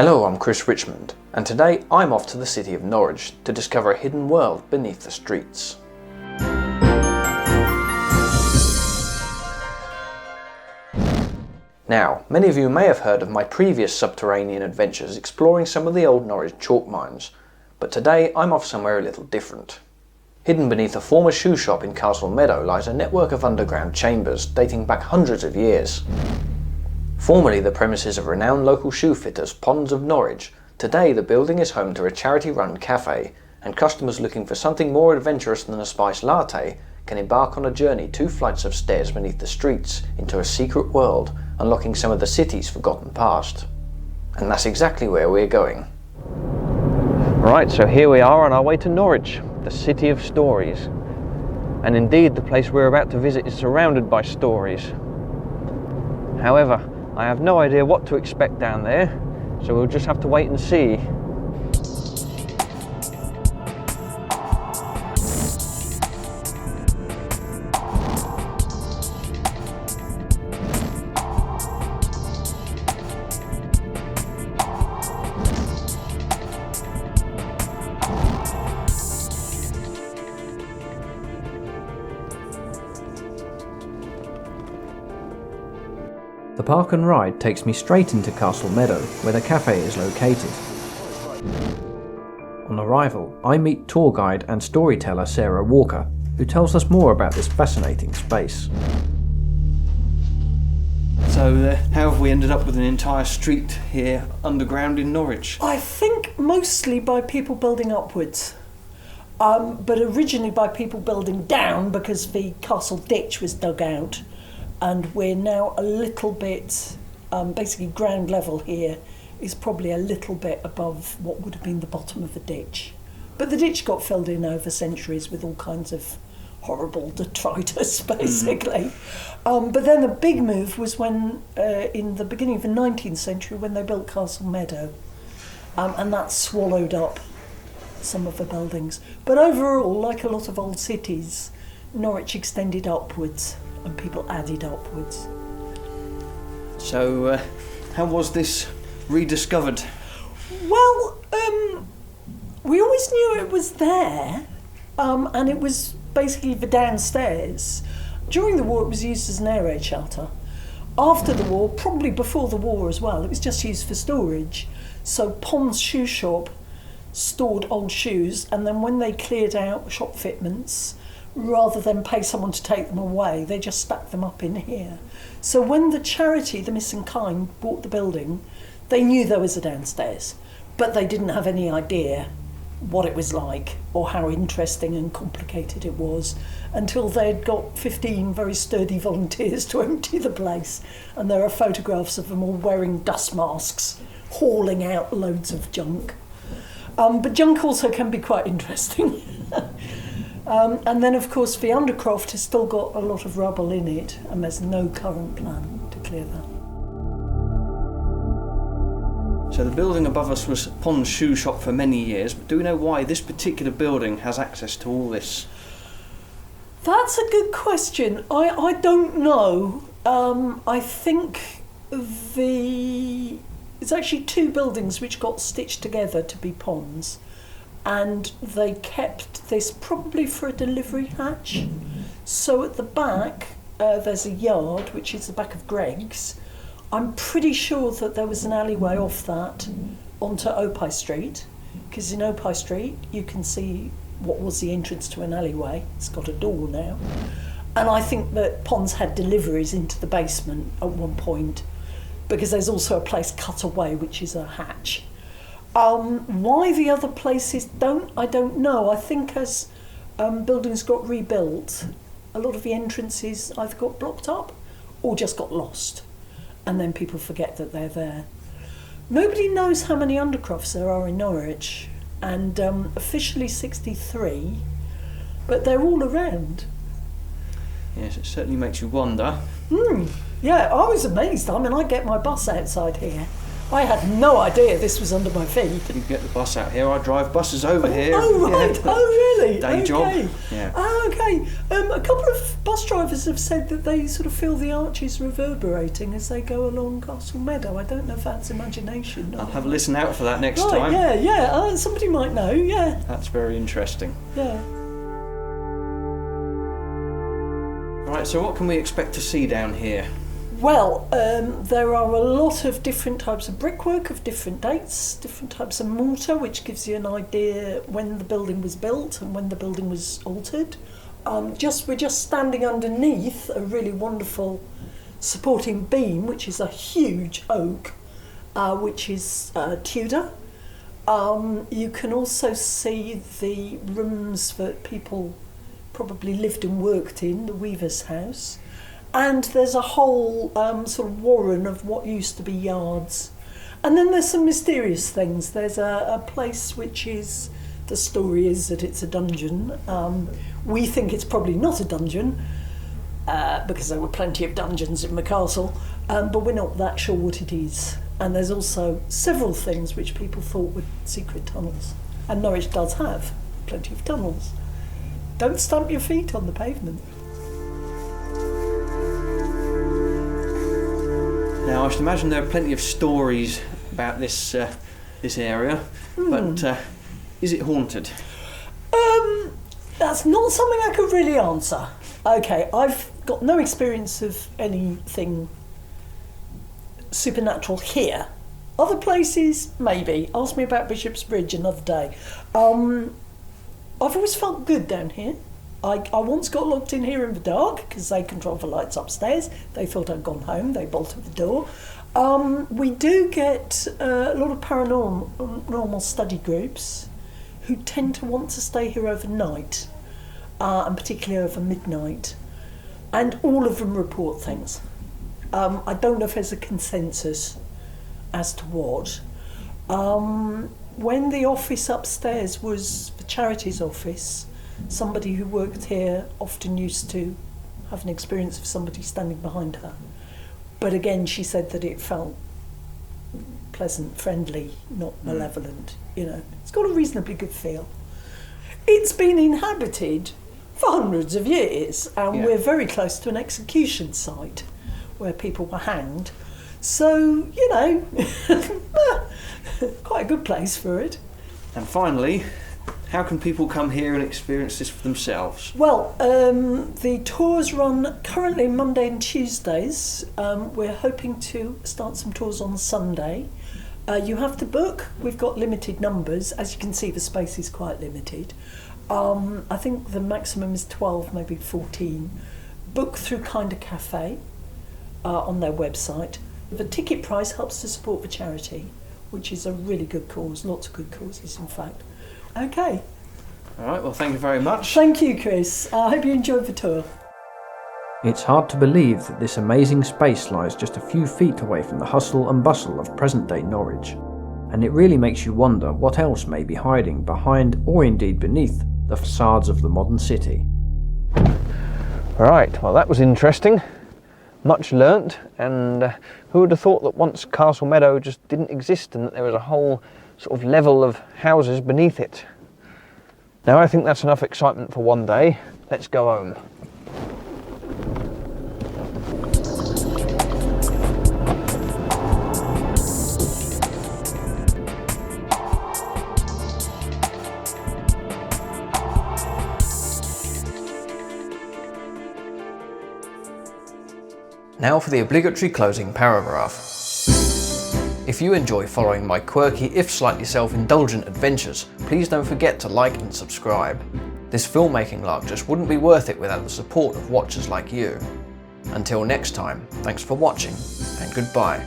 Hello, I'm Chris Richmond, and today I'm off to the city of Norwich to discover a hidden world beneath the streets. Now, many of you may have heard of my previous subterranean adventures exploring some of the old Norwich chalk mines, but today I'm off somewhere a little different. Hidden beneath a former shoe shop in Meadow lies a network of underground chambers dating back hundreds of years. Formerly the premises of renowned local shoe fitters Ponds of Norwich, today the building is home to a charity-run cafe, and customers looking for something more adventurous than a spiced latte can embark on a journey 2 flights of stairs beneath the streets into a secret world, unlocking some of the city's forgotten past. And that's exactly where we're going. Right, so here we are on our way to Norwich, the city of stories. And indeed, the place we're about to visit is surrounded by stories. However, I have no idea what to expect down there, so we'll just have to wait and see. The park and ride takes me straight into Castle Meadow, where the cafe is located. On arrival, I meet tour guide and storyteller Sarah Walker, who tells us more about this fascinating space. So, how have we ended up with an entire street here underground in Norwich? I think mostly by people building upwards, but originally by people building down because the castle ditch was dug out. And we're now a little bit, basically ground level here is probably a little bit above what would have been the bottom of the ditch. But the ditch got filled in over centuries with all kinds of horrible detritus, basically. But then the big move was when, in the beginning of the 19th century, when they built Castle Meadow. And that swallowed up some of the buildings. But overall, like a lot of old cities, Norwich extended upwards. And people added upwards. So, how was this rediscovered? Well, we always knew it was there, and it was basically the downstairs. During the war, it was used as an air raid shelter. After the war, probably before the war as well, it was just used for storage. So Pond's shoe shop stored old shoes, and then when they cleared out shop fitments, rather than pay someone to take them away, they just stacked them up in here. So when the charity, the Missing Kind, bought the building, they knew there was a downstairs, but they didn't have any idea what it was like or how interesting and complicated it was until they'd got 15 very sturdy volunteers to empty the place. And there are photographs of them all wearing dust masks, hauling out loads of junk. But junk also can be quite interesting. And then, of course, the undercroft has still got a lot of rubble in it, and there's no current plan to clear that. So the building above us was Pond's shoe shop for many years, but do we know why this particular building has access to all this? That's a good question. I don't know. I think it's actually 2 buildings which got stitched together to be Pond's. And they kept this probably for a delivery hatch. So at the back, there's a yard, which is the back of Greg's. I'm pretty sure that there was an alleyway off that onto Opie Street, because in Opie Street you can see what was the entrance to an alleyway. It's got a door now. And I think that Pond's had deliveries into the basement at one point, because there's also a place cut away, which is a hatch. Why the other places I don't know. I think as buildings got rebuilt, a lot of the entrances either got blocked up or just got lost, and then people forget that they're there. Nobody knows how many undercrofts there are in Norwich, and officially 63, but they're all around. Yes, it certainly makes you wonder. Yeah, I was amazed. I mean, I get my bus outside here, I had no idea this was under my feet. You get the bus out here. I drive buses over here. Oh, right. Yeah. Oh, really? Day job. Yeah. Oh, okay. A couple of bus drivers have said that they sort of feel the arches reverberating as they go along Castle Meadow. I don't know if that's imagination. I'll have a listen out for that next right, time. Yeah. Somebody might know, yeah. That's very interesting. Yeah. Right, so what can we expect to see down here? Well, there are a lot of different types of brickwork of different dates, different types of mortar, which gives you an idea when the building was built and when the building was altered. We're just standing underneath a really wonderful supporting beam, which is a huge oak, which is Tudor. You can also see the rooms that people probably lived and worked in, the weaver's house. And there's a whole sort of warren of what used to be yards. And then there's some mysterious things. There's a place which is, the story is that it's a dungeon. We think it's probably not a dungeon, because there were plenty of dungeons in the castle, but we're not that sure what it is. And there's also several things which people thought were secret tunnels. And Norwich does have plenty of tunnels. Don't stamp your feet on the pavement. Now, I should imagine there are plenty of stories about this area, but is it haunted? That's not something I could really answer. Okay, I've got no experience of anything supernatural here. Other places, maybe. Ask me about Bishop's Bridge another day. I've always felt good down here. I once got locked in here in the dark because they controlled the lights upstairs. They thought I'd gone home. They bolted the door. We do get a lot of paranormal study groups who tend to want to stay here overnight, and particularly over midnight. And all of them report things. I don't know if there's a consensus as to what. When the office upstairs was the charities office, somebody who worked here often used to have an experience of somebody standing behind her. But again, she said that it felt pleasant, friendly, not malevolent. You know, it's got a reasonably good feel. It's been inhabited for hundreds of years, and we're very close to an execution site where people were hanged. So, you know, quite a good place for it. And finally, how can people come here and experience this for themselves? Well, the tours run currently Monday and Tuesdays. We're hoping to start some tours on Sunday. You have to book. We've got limited numbers. As you can see, the space is quite limited. I think the maximum is 12, maybe 14. Book through Kinda Cafe on their website. The ticket price helps to support the charity, which is a really good cause. Lots of good causes, in fact. Okay. All right, well, thank you very much. Thank you, Chris. I hope you enjoyed the tour. It's hard to believe that this amazing space lies just a few feet away from the hustle and bustle of present-day Norwich, and it really makes you wonder what else may be hiding behind, or indeed beneath, the facades of the modern city. Right, well, that was interesting. Much learnt, and who would have thought that once Castle Meadow just didn't exist and that there was a whole sort of level of houses beneath it. Now I think that's enough excitement for one day. Let's go home. Now for the obligatory closing paragraph. If you enjoy following my quirky, if slightly self-indulgent adventures, please don't forget to like and subscribe. This filmmaking lark just wouldn't be worth it without the support of watchers like you. Until next time, thanks for watching, and goodbye.